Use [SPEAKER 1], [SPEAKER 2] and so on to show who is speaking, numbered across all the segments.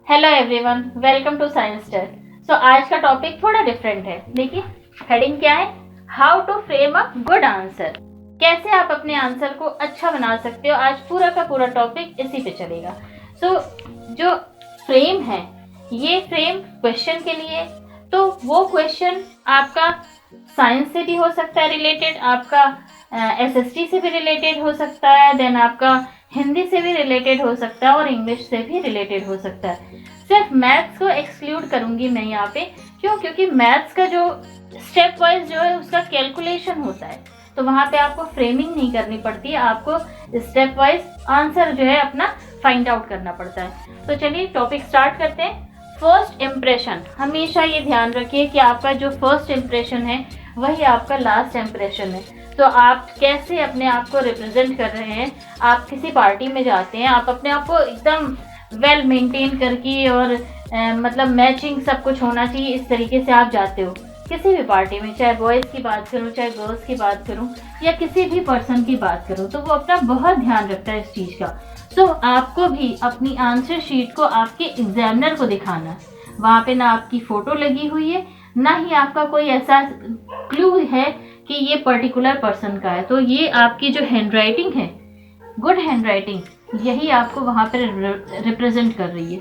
[SPEAKER 1] Hello everyone, welcome to Science Star. So आज का topic थोड़ा डिफरेंट है। देखिए हेडिंग क्या है, how to frame a good answer. कैसे आप अपने आंसर को अच्छा बना सकते हो। आज पूरा का पूरा टॉपिक इसी पे चलेगा। जो फ्रेम है, ये फ्रेम क्वेश्चन के लिए, तो वो क्वेश्चन आपका साइंस से भी हो सकता है रिलेटेड, आपका एसएसटी से भी रिलेटेड हो सकता है, देन आपका हिंदी से भी रिलेटेड हो सकता है और इंग्लिश से भी रिलेटेड हो सकता है। सिर्फ मैथ्स को एक्सक्लूड करूंगी मैं यहाँ पे। क्यों? क्योंकि मैथ्स का जो स्टेप वाइज जो है उसका कैलकुलेशन होता है, तो वहाँ पे आपको फ्रेमिंग नहीं करनी पड़ती है, आपको स्टेप वाइज आंसर जो है अपना फाइंड आउट करना पड़ता है। तो चलिए टॉपिक स्टार्ट करते हैं। फर्स्ट इम्प्रेशन, हमेशा ये ध्यान रखिए कि आपका जो फर्स्ट इम्प्रेशन है वही आपका लास्ट इम्प्रेशन है। तो आप कैसे अपने आप को रिप्रेजेंट कर रहे हैं। आप किसी पार्टी में जाते हैं, आप अपने आप को एकदम वेल मेंटेन करके और मतलब मैचिंग सब कुछ होना चाहिए, इस तरीके से आप जाते हो किसी भी पार्टी में, चाहे बॉयज़ की बात करूँ, चाहे गर्ल्स की बात करूँ, या किसी भी पर्सन की बात करूँ, तो वो अपना बहुत ध्यान रखता है इस चीज़ का। सो आपको भी अपनी आंसर शीट को आपके एग्जामिनर को दिखाना है। वहाँ पे ना आपकी फ़ोटो लगी हुई है, ना ही आपका कोई ऐसा क्लू है कि ये पर्टिकुलर पर्सन का है। तो ये आपकी जो हैंडराइटिंग है, गुड हैंडराइटिंग, यही आपको वहाँ पर रिप्रेजेंट कर रही है।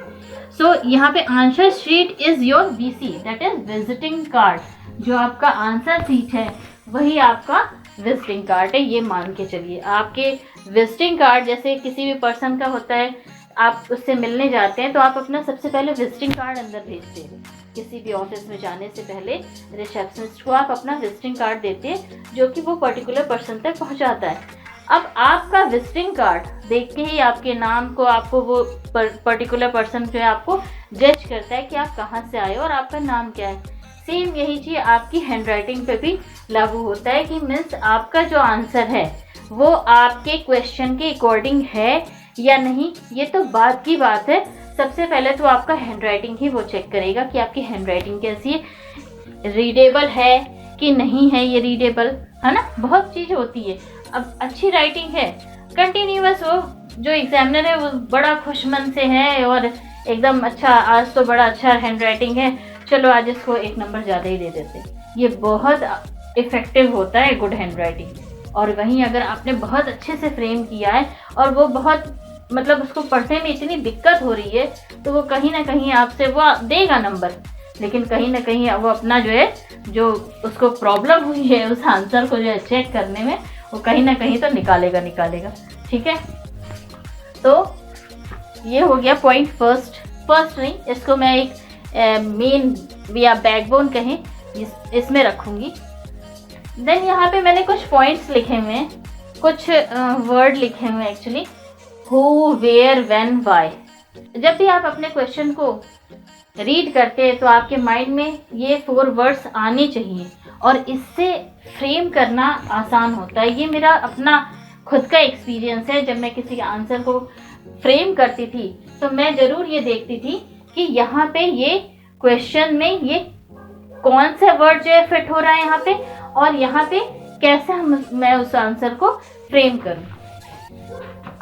[SPEAKER 1] सो यहाँ पे answer sheet is your VC, that is visiting card. जो आपका आंसर शीट है वही आपका विजिटिंग कार्ड है। ये मान के चलिए, आपके विजिटिंग कार्ड जैसे किसी भी पर्सन का होता है, आप उससे मिलने जाते हैं तो आप अपना सबसे पहले विजिटिंग कार्ड अंदर भेजते हैं। किसी भी ऑफिस में जाने से पहले रिसेप्शनिस्ट को आप अपना विजिटिंग कार्ड देते हैं, जो कि वो पर्टिकुलर पर्सन तक पहुंचाता है। अब आपका विजिटिंग कार्ड देख के ही आपके नाम को, आपको वो पर्टिकुलर पर्सन जो है आपको जज करता है कि आप कहाँ से आए हो और आपका नाम क्या है। सेम यही चीज़ आपकी हैंडराइटिंग पे भी लागू होता है कि मीन्स आपका जो आंसर है वो आपके क्वेश्चन के अकॉर्डिंग है या नहीं, ये तो बाद की बात है। सबसे पहले तो आपका हैंडराइटिंग ही वो चेक करेगा कि आपकी हैंडराइटिंग कैसी है, रीडेबल है कि नहीं है। ये रीडेबल है ना, बहुत चीज़ होती है। अब अच्छी राइटिंग है, कंटिन्यूअस, वो जो एग्जामिनर है वो बड़ा खुशमन से है और एकदम अच्छा, आज तो बड़ा अच्छा हैंड राइटिंग है, चलो आज इसको 1 नंबर ज़्यादा ही दे देते। ये बहुत इफ़ेक्टिव होता है गुड हैंड राइटिंग। और वहीं अगर आपने बहुत अच्छे से फ्रेम किया है और वो बहुत मतलब उसको पढ़ने में इतनी दिक्कत हो रही है, तो वो कहीं ना कहीं आपसे वो देगा नंबर, लेकिन कहीं ना कहीं वो अपना जो है, जो उसको प्रॉब्लम हुई है उस आंसर को जो है चेक करने में, वो कहीं ना कहीं तो निकालेगा। ठीक है, तो ये हो गया पॉइंट फर्स्ट नहीं, इसको मैं एक मेन या बैकबोन कहें, इसमें रखूँगी। देन यहाँ पे मैंने कुछ पॉइंट्स लिखे हुए हैं, कुछ वर्ड लिखे हुए हैं actually, who, where, when, why. जब भी आप अपने क्वेश्चन को रीड करते हैं तो आपके माइंड में ये 4 वर्ड्स आने चाहिए और इससे फ्रेम करना आसान होता है। ये मेरा अपना खुद का एक्सपीरियंस है। जब मैं किसी आंसर को फ्रेम करती थी तो मैं ज़रूर ये देखती थी कि यहाँ पे ये क्वेश्चन में ये कौन सा वर्ड जो है फिट हो रहा है यहाँ पे, और यहाँ पे कैसे मैं उस आंसर को फ्रेम करूँ।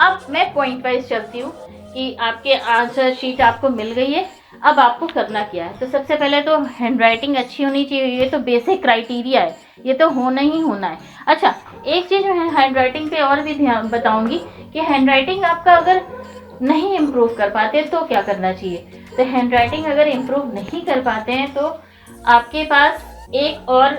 [SPEAKER 1] अब मैं पॉइंट वाइज चलती हूँ कि आपके आंसर शीट आपको मिल गई है, अब आपको करना क्या है। तो सबसे पहले तो हैंडराइटिंग अच्छी होनी चाहिए, ये तो बेसिक क्राइटेरिया है, ये तो होना ही होना है। अच्छा, एक चीज़ मैं हैंडराइटिंग पे और भी ध्यान बताऊंगी कि हैंडराइटिंग आपका अगर नहीं इम्प्रूव कर पाते तो क्या करना चाहिए। तो हैंडराइटिंग अगर इम्प्रूव नहीं कर पाते हैं तो आपके पास एक और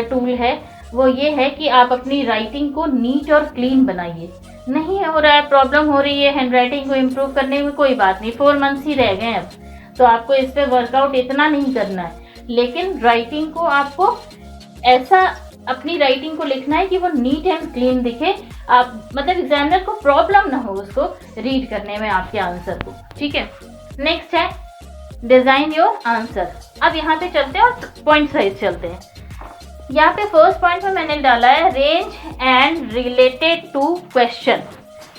[SPEAKER 1] टूल है, वो ये है कि आप अपनी राइटिंग को नीट और क्लीन बनाइए। नहीं हो रहा है, प्रॉब्लम हो रही है हैंडराइटिंग को इम्प्रूव करने में, कोई बात नहीं, 4 मंथ्स ही रह गए अब, तो आपको इस पर वर्कआउट इतना नहीं करना है, लेकिन राइटिंग को आपको ऐसा अपनी राइटिंग को लिखना है कि वो नीट एंड क्लीन दिखे, आप मतलब एग्जामिनर को प्रॉब्लम ना हो उसको रीड करने में आपके आंसर को। ठीक है, नेक्स्ट है डिजाइन योर आंसर। अब यहाँ पे चलते हैं और पॉइंट वाइज चलते हैं। यहाँ पे फर्स्ट पॉइंट में मैंने डाला है range and related to question.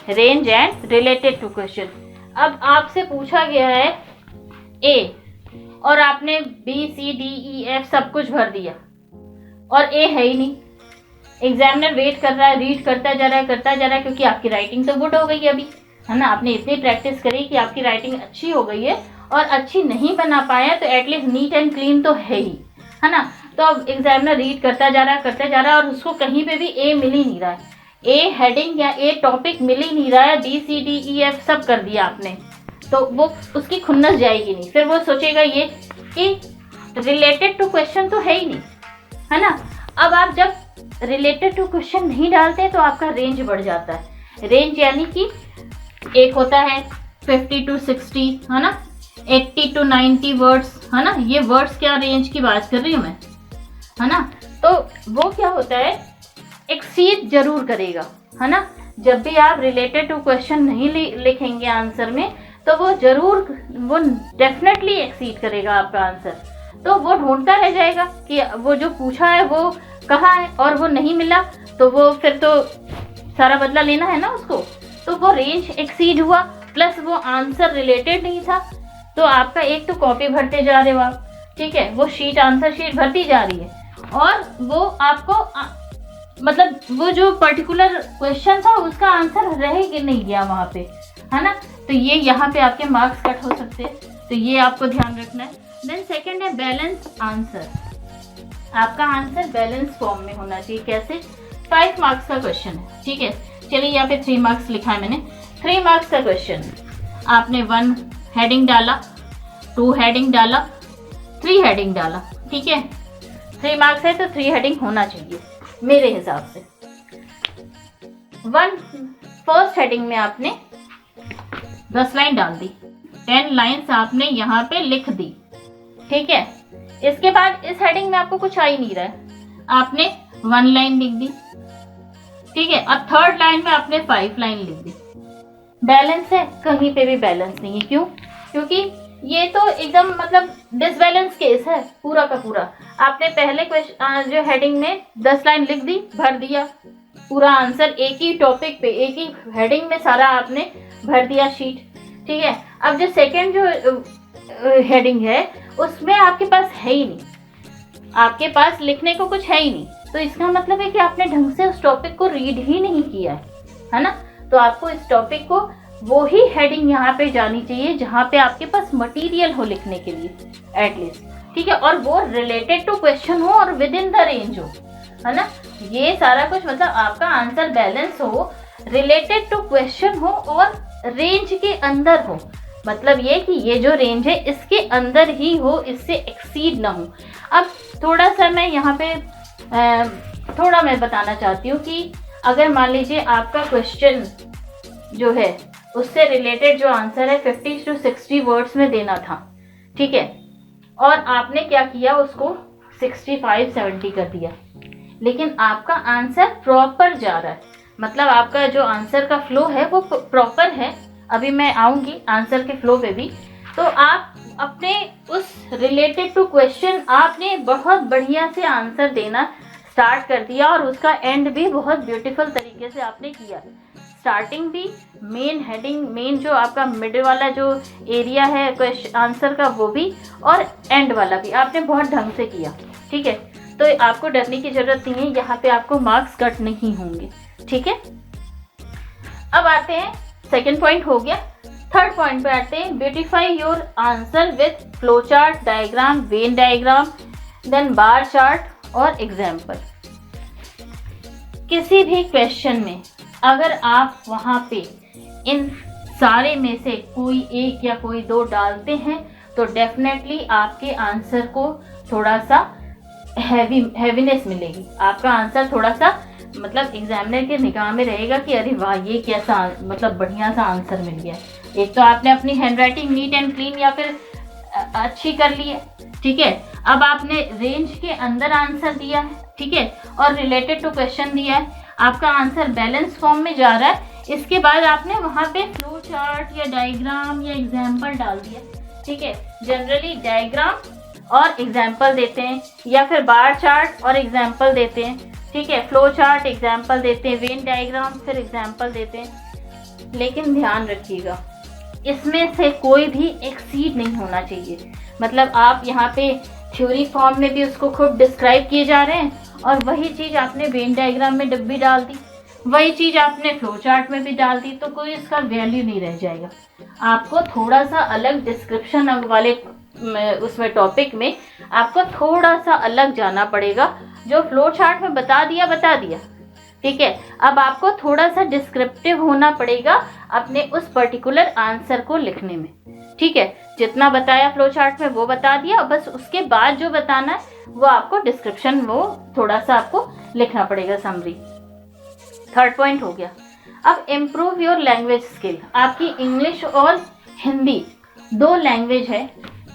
[SPEAKER 1] Range and related to question. अब आपसे पूछा गया है ए और आपने B C D E F सब कुछ भर दिया और ए है ही नहीं। एग्जामिनर वेट कर रहा है, रीड करता जा रहा है, क्योंकि आपकी राइटिंग तो गुड हो गई अभी, है ना, आपने इतनी प्रैक्टिस करी कि आपकी राइटिंग अच्छी हो गई है, और अच्छी नहीं बना पाया तो एटलीस्ट नीट एंड क्लीन तो है ही, है ना। तो अब एग्जामिनर रीड करता जा रहा है और उसको कहीं पे भी ए मिल ही नहीं रहा है, ए हेडिंग या ए टॉपिक मिल ही नहीं रहा है, BCDEF सब कर दिया आपने, तो वो उसकी खुन्नस जाएगी नहीं, फिर वो सोचेगा ये कि रिलेटेड टू क्वेश्चन तो है ही नहीं, है ना। अब आप जब रिलेटेड टू क्वेश्चन नहीं डालते तो आपका रेंज बढ़ जाता है। रेंज यानी कि एक होता है 50 to 60, है ना, 80 to 90 वर्ड्स, है ना, ये वर्ड्स क्या रेंज की बात कर रही हूँ मैं, है ना। तो वो क्या होता है, एक्सीड जरूर करेगा, है ना। जब भी आप रिलेटेड टू क्वेश्चन नहीं लिखेंगे आंसर में, तो वो डेफिनेटली एक्सीड करेगा आपका आंसर। तो वो ढूंढता रह जाएगा कि वो जो पूछा है वो कहाँ है, और वो नहीं मिला तो वो फिर तो सारा बदला लेना है ना उसको। तो वो रेंज एक्सीड हुआ, प्लस वो आंसर रिलेटेड नहीं था, तो आपका एक तो कॉपी भरते जा रहे हो आप, ठीक है, वो शीट आंसर शीट भरती जा रही है, और वो आपको मतलब वो जो पर्टिकुलर क्वेश्चन था उसका आंसर रह नहीं गया वहाँ पे, है ना। तो ये यहाँ पे आपके मार्क्स कट हो सकते हैं, तो ये आपको ध्यान रखना है। देन सेकंड है बैलेंस आंसर, आपका आंसर बैलेंस फॉर्म में होना चाहिए। कैसे, 5 मार्क्स का क्वेश्चन है, ठीक है, चलिए यहाँ पे 3 मार्क्स लिखा है मैंने। 3 मार्क्स का क्वेश्चन, आपने 1 हेडिंग डाला, 2 हेडिंग डाला, 3 हेडिंग डाला, ठीक है, 3 मार्क्स है तो 3 हेडिंग होना चाहिए मेरे हिसाब से। फर्स्ट हेडिंग में आपने 10 लाइन डाल दी, 10 लाइन्स आपने यहाँ पे लिख दी, ठीक है। इसके बाद इस हेडिंग में आपको कुछ आ ही नहीं रहा है, आपने 1 लाइन लिख दी, ठीक है। अब थर्ड लाइन में आपने 5 लाइन लिख दी। बैलेंस है, कहीं पे भी बैलेंस नहीं है। क्यों? क्योंकि ये तो एकदम मतलब डिसबैलेंस केस है पूरा का पूरा। आपने पहले क्वेश्चन जो हेडिंग में 10 लाइन लिख दी, भर दिया पूरा आंसर, एक ही टॉपिक पे एक ही हेडिंग में सारा आपने भर दिया शीट, ठीक है। अब जो सेकंड जो हेडिंग है उसमें आपके पास है ही नहीं, आपके पास लिखने को कुछ है ही नहीं, तो इसका मतलब है कि आपने ढंग से उस टॉपिक को रीड ही नहीं किया है ना। तो आपको इस टॉपिक को वो ही हेडिंग यहाँ पे जानी चाहिए जहाँ पे आपके पास मटेरियल हो लिखने के लिए एटलीस्ट, ठीक है, और वो रिलेटेड टू क्वेश्चन हो और विद इन द रेंज हो, है ना। ये सारा कुछ मतलब आपका आंसर बैलेंस हो, रिलेटेड टू क्वेश्चन हो और रेंज के अंदर हो, मतलब ये कि ये जो रेंज है इसके अंदर ही हो, इससे एक्सीड ना हो। अब थोड़ा सा मैं यहाँ पे थोड़ा मैं बताना चाहती हूँ कि अगर मान लीजिए आपका क्वेश्चन जो है उससे रिलेटेड जो आंसर है 50 to 60 वर्ड्स में देना था, ठीक है, और आपने क्या किया, उसको 65-70 कर दिया, लेकिन आपका आंसर प्रॉपर जा रहा है, मतलब आपका जो आंसर का फ्लो है वो प्रॉपर है। अभी मैं आऊँगी आंसर के फ्लो पे भी। तो आप अपने उस रिलेटेड टू क्वेश्चन आपने बहुत बढ़िया से आंसर देना स्टार्ट कर दिया, और उसका एंड भी बहुत ब्यूटीफुल तरीके से आपने किया। स्टार्टिंग भी, मेन हेडिंग, मेन जो आपका मिड वाला जो एरिया है क्वेश्चन आंसर का वो भी, और एंड वाला भी आपने बहुत ढंग से किया, ठीक है। तो आपको डरने की जरूरत नहीं है, यहाँ पे आपको मार्क्स कट नहीं होंगे, ठीक है। अब आते हैं, सेकेंड पॉइंट हो गया, थर्ड पॉइंट पे आते हैं, beautify your answer with flow chart, diagram, Venn diagram, then bar chart और एग्जाम्पल। किसी भी क्वेश्चन में अगर आप वहाँ पे इन सारे में से कोई एक या कोई 2 डालते हैं तो डेफिनेटली आपके आंसर को थोड़ा सा हैवीनेस मिलेगी, आपका आंसर थोड़ा सा मतलब एग्जामिनर के निगाह में रहेगा कि अरे वाह ये कैसा मतलब बढ़िया सा आंसर मिल गया। एक तो आपने अपनी हैंडराइटिंग नीट एंड क्लीन या फिर अच्छी कर ली है, ठीक है। अब आपने रेंज के अंदर आंसर दिया है, ठीक है, और रिलेटेड टू क्वेश्चन दिया है, आपका आंसर बैलेंस फॉर्म में जा रहा है। इसके बाद आपने वहाँ पे फ्लो चार्ट या डायग्राम या एग्जाम्पल डाल दिया, ठीक है। जनरली डायग्राम और एग्जाम्पल देते हैं, या फिर बार चार्ट और एग्जाम्पल देते हैं, ठीक है, फ्लो चार्ट एग्जाम्पल देते हैं, वेन डायग्राम फिर एग्जाम्पल देते हैं। लेकिन ध्यान रखिएगा, इसमें से कोई भी एक्सीड नहीं होना चाहिए। मतलब आप यहाँ पे थ्योरी फॉर्म में भी उसको खूब डिस्क्राइब किए जा रहे हैं, और वही चीज़ आपने वेन डायग्राम में डब्बी डाल दी, वही चीज़ आपने फ्लो चार्ट में भी डाल दी तो कोई इसका वैल्यू नहीं रह जाएगा। आपको थोड़ा सा अलग डिस्क्रिप्शन वाले उसमें टॉपिक में आपको थोड़ा सा अलग जाना पड़ेगा। जो फ्लो चार्ट में बता दिया, ठीक है। अब आपको थोड़ा सा डिस्क्रिप्टिव होना पड़ेगा अपने उस पर्टिकुलर आंसर को लिखने में, ठीक है। जितना बताया फ्लो चार्ट में वो बता दिया, बस उसके बाद जो बताना है वो आपको डिस्क्रिप्शन वो थोड़ा सा आपको लिखना पड़ेगा, समरी। थर्ड पॉइंट हो गया। अब इम्प्रूव योर लैंग्वेज स्किल। आपकी इंग्लिश और हिंदी 2 लैंग्वेज है,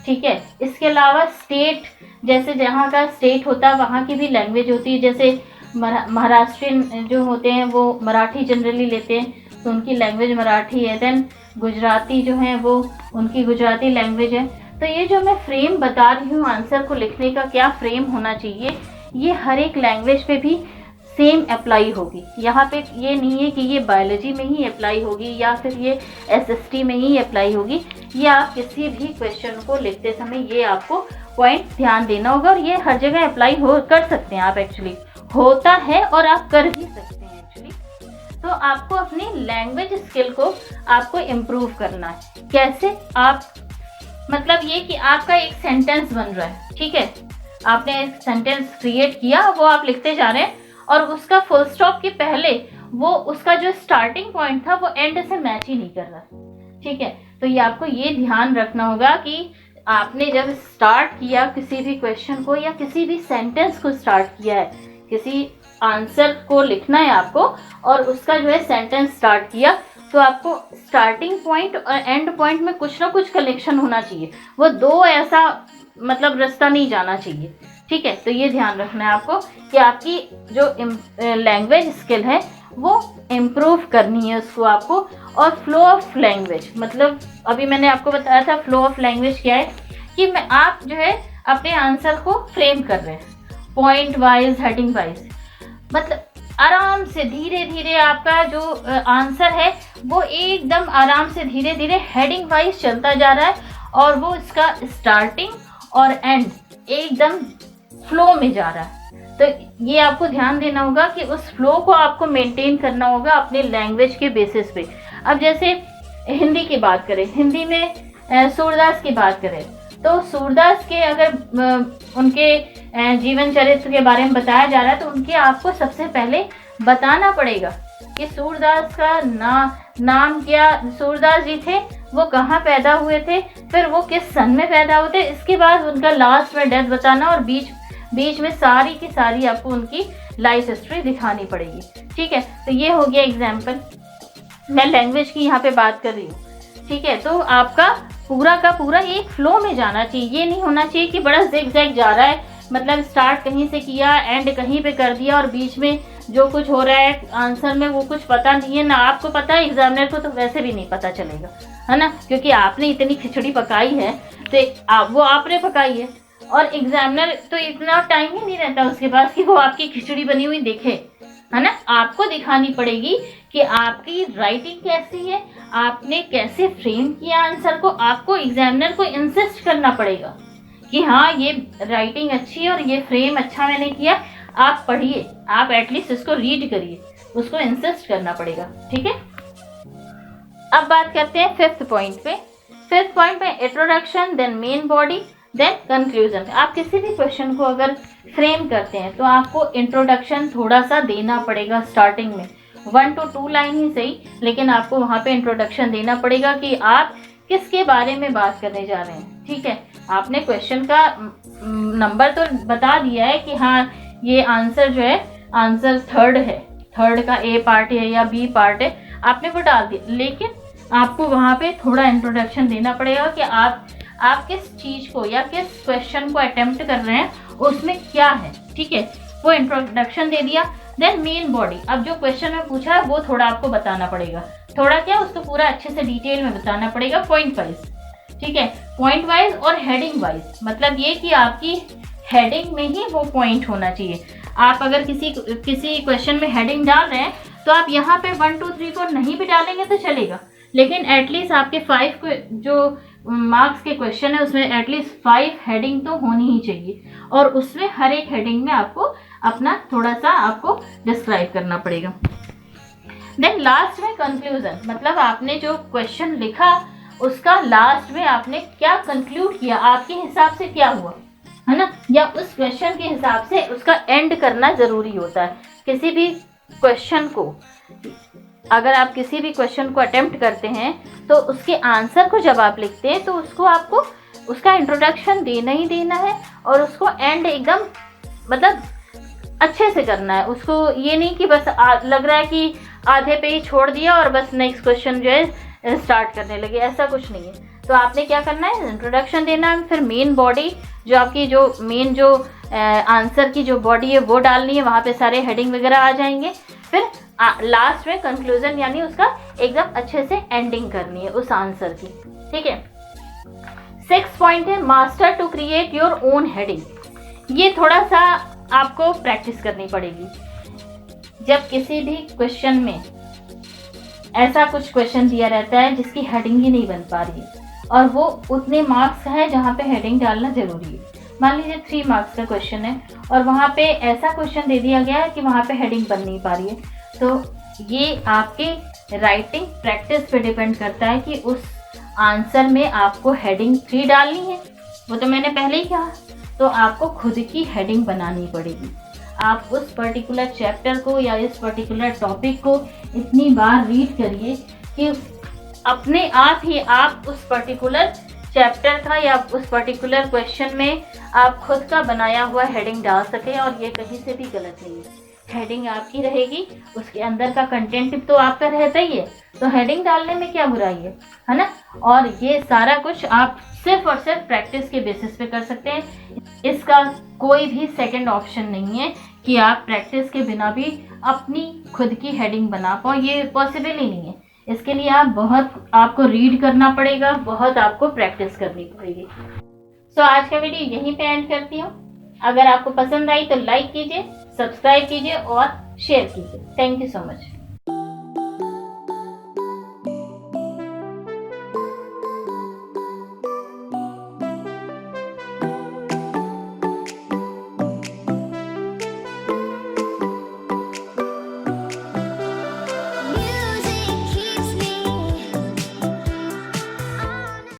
[SPEAKER 1] ठीक है। इसके अलावा स्टेट, जैसे जहाँ का स्टेट होता है वहाँ की भी लैंग्वेज होती है। जैसे महाराष्ट्रियन जो होते हैं वो मराठी जनरली लेते हैं, तो उनकी लैंग्वेज मराठी है। देन गुजराती जो है वो उनकी गुजराती लैंग्वेज है। तो ये जो मैं फ्रेम बता रही हूँ आंसर को लिखने का, क्या फ्रेम होना चाहिए, ये हर एक लैंग्वेज पे भी सेम अप्लाई होगी। यहाँ पे ये नहीं है कि ये बायोलॉजी में ही अप्लाई होगी या फिर ये एसएसटी में ही अप्लाई होगी। ये आप किसी भी क्वेश्चन को लिखते समय ये आपको पॉइंट ध्यान देना होगा, और ये हर जगह अप्लाई कर सकते हैं आप, एक्चुअली होता है और आप कर भी सकते हैं एक्चुअली। तो आपको अपनी लैंग्वेज स्किल को आपको इम्प्रूव करना है। कैसे? आप मतलब ये कि आपका एक सेंटेंस बन रहा है, ठीक है। आपने एक सेंटेंस क्रिएट किया, वो आप लिखते जा रहे हैं और उसका फुल स्टॉप के पहले वो उसका जो स्टार्टिंग पॉइंट था वो एंड से मैच ही नहीं कर रहा, ठीक है। तो ये आपको ये ध्यान रखना होगा कि आपने जब स्टार्ट किया किसी भी क्वेश्चन को या किसी भी सेंटेंस को स्टार्ट किया है, किसी आंसर को लिखना है आपको और उसका जो है सेंटेंस स्टार्ट किया, तो आपको स्टार्टिंग पॉइंट और एंड पॉइंट में कुछ ना कुछ कनेक्शन होना चाहिए। वो 2 ऐसा मतलब रास्ता नहीं जाना चाहिए, ठीक है। तो ये ध्यान रखना है आपको कि आपकी जो लैंग्वेज स्किल है वो इम्प्रूव करनी है उसको आपको। और फ्लो ऑफ लैंग्वेज, मतलब अभी मैंने आपको बताया था फ्लो ऑफ लैंग्वेज क्या है, कि मैं आप जो है अपने आंसर को फ्रेम कर रहे हैं पॉइंट वाइज, हेडिंग वाइज, मतलब आराम से धीरे धीरे आपका जो आंसर है वो एकदम आराम से धीरे धीरे हेडिंग वाइज चलता जा रहा है, और वो इसका स्टार्टिंग और एंड एकदम फ्लो में जा रहा है। तो ये आपको ध्यान देना होगा कि उस फ्लो को आपको मेंटेन करना होगा अपने लैंग्वेज के बेसिस पे। अब जैसे हिंदी की बात करें, हिंदी में सूरदास की बात करें, तो सूरदास के अगर उनके जीवन चरित्र के बारे में बताया जा रहा है तो उनके आपको सबसे पहले बताना पड़ेगा कि सूरदास का नाम क्या, सूरदास जी थे वो कहाँ पैदा हुए थे, फिर वो किस सन में पैदा हुए थे, इसके बाद उनका लास्ट में डेथ बताना, और बीच में सारी की सारी आपको उनकी लाइफ हिस्ट्री दिखानी पड़ेगी, ठीक है। तो ये हो गया एग्जाम्पल, मैं लैंग्वेज की यहाँ पे बात कर रही हूँ, ठीक है। तो आपका पूरा का पूरा एक फ्लो में जाना चाहिए। ये नहीं होना चाहिए कि बड़ा ज़िग-ज़ैग जा रहा है, मतलब स्टार्ट कहीं से किया एंड कहीं पे कर दिया और बीच में जो कुछ हो रहा है आंसर में वो कुछ पता नहीं है, ना आपको पता है, एग्जामिनर को तो वैसे भी नहीं पता चलेगा, है ना, क्योंकि आपने इतनी खिचड़ी पकाई है तो वो आपने पकाई है, और एग्जामिनर तो इतना टाइम ही नहीं रहता उसके पास कि वो आपकी खिचड़ी बनी हुई देखे, है ना। आपको दिखानी पड़ेगी कि आपकी राइटिंग कैसी है, आपने कैसे फ्रेम किया आंसर को। आपको एग्जामिनर को इंसिस्ट करना पड़ेगा कि हाँ ये राइटिंग अच्छी है और ये फ्रेम अच्छा मैंने किया, आप पढ़िए, आप एटलीस्ट इसको रीड करिए, उसको इंसिस्ट करना पड़ेगा, ठीक है। अब बात करते हैं फिफ्थ पॉइंट पे। फिफ्थ पॉइंट पे introduction, then main body, then conclusion. आप किसी भी क्वेश्चन को अगर फ्रेम करते हैं तो आपको इंट्रोडक्शन थोड़ा सा देना पड़ेगा स्टार्टिंग में, 1 to 2 लाइन ही सही, लेकिन आपको वहाँ पे इंट्रोडक्शन देना पड़ेगा कि आप किसके बारे में बात करने जा रहे हैं, ठीक है। आपने क्वेश्चन का नंबर तो बता दिया है कि हाँ ये आंसर जो है आंसर थर्ड है, थर्ड का ए पार्ट है या बी पार्ट है, आपने वो डाल दिया, लेकिन आपको वहाँ पे थोड़ा इंट्रोडक्शन देना पड़ेगा कि आप किस चीज़ को या किस क्वेश्चन को अटेम्प्ट कर रहे हैं उसमें क्या है, ठीक है। वो इंट्रोडक्शन दे दिया। देन मेन बॉडी, अब जो क्वेश्चन में पूछा है वो थोड़ा आपको बताना पड़ेगा, थोड़ा क्या उसको पूरा अच्छे से डिटेल में बताना पड़ेगा पॉइंट वाइज, ठीक है। पॉइंट वाइज और हेडिंग वाइज, मतलब ये कि आपकी हेडिंग में ही वो पॉइंट होना चाहिए। आप अगर किसी क्वेश्चन में हेडिंग डाल रहे हैं तो आप यहाँ पे 1 2 3 4 नहीं भी डालेंगे तो चलेगा, लेकिन एटलीस्ट आपके 5 जो मार्क्स के क्वेश्चन है उसमें एटलीस्ट 5 हेडिंग तो होनी ही चाहिए, और उसमें हर एक हेडिंग में आपको अपना थोड़ा सा आपको डिस्क्राइब करना पड़ेगा। देन लास्ट में कंक्लूजन, मतलब आपने जो क्वेश्चन लिखा उसका लास्ट में आपने क्या कंक्लूड किया, आपके हिसाब से क्या हुआ, है ना, या उस क्वेश्चन के हिसाब से उसका एंड करना जरूरी होता है। किसी भी क्वेश्चन को, अगर आप किसी भी क्वेश्चन को अटेम्प्ट करते हैं तो उसके आंसर को जब आप लिखते हैं तो उसको आपको उसका इंट्रोडक्शन देना ही देना है और उसको एंड एकदम मतलब अच्छे से करना है। उसको ये नहीं कि बस लग रहा है कि आधे पे ही छोड़ दिया और बस नेक्स्ट क्वेश्चन जो है स्टार्ट करने लगे, ऐसा कुछ नहीं है। तो आपने क्या करना है, इंट्रोडक्शन देना है, फिर मेन बॉडी जो आपकी जो मेन जो आंसर की जो बॉडी है वो डालनी है, वहाँ पे सारे हेडिंग वगैरह आ जाएंगे। फिर लास्ट में कंक्लूजन यानी उसका एकदम अच्छे से एंडिंग करनी है उस आंसर की, ठीक है। 6 पॉइंट है master to create your own heading. ये थोड़ा सा आपको प्रैक्टिस करनी पड़ेगी। जब किसी भी क्वेश्चन में ऐसा कुछ क्वेश्चन दिया रहता है जिसकी हेडिंग ही नहीं बन पा रही है और वो उतने मार्क्स का है जहाँ पे हेडिंग डालना जरूरी है, मान लीजिए 3 मार्क्स का क्वेश्चन है और वहाँ पे ऐसा क्वेश्चन दे दिया गया है कि वहाँ पे हेडिंग बन नहीं पा रही है, तो ये आपके राइटिंग प्रैक्टिस पे डिपेंड करता है कि उस आंसर में आपको हेडिंग 3 डालनी है, वो तो मैंने पहले ही कहा। तो आपको खुद की हेडिंग बनानी पड़ेगी। आप उस पर्टिकुलर चैप्टर को या इस पर्टिकुलर टॉपिक को इतनी बार रीड करिए कि अपने आप ही आप उस पर्टिकुलर चैप्टर का या उस पर्टिकुलर क्वेश्चन में आप खुद का बनाया हुआ हेडिंग डाल सकें और ये कहीं से भी गलत नहीं है। हेडिंग आपकी रहेगी, उसके अंदर का कंटेंट तो आपका रहता ही है, तो हेडिंग डालने में क्या बुराई है ना। और ये सारा कुछ आप सिर्फ और सिर्फ प्रैक्टिस के बेसिस पे कर सकते हैं। इसका कोई भी सेकंड ऑप्शन नहीं है कि आप प्रैक्टिस के बिना भी अपनी खुद की हेडिंग बना पाओ, ये पॉसिबल ही नहीं है। इसके लिए आपको रीड करना पड़ेगा, बहुत आपको प्रैक्टिस करनी पड़ेगी। सो आज का वीडियो यहीं पे एंड करती हूँ। अगर आपको पसंद आई तो लाइक कीजिए, सब्सक्राइब कीजिए और शेयर कीजिए। Thank you so much.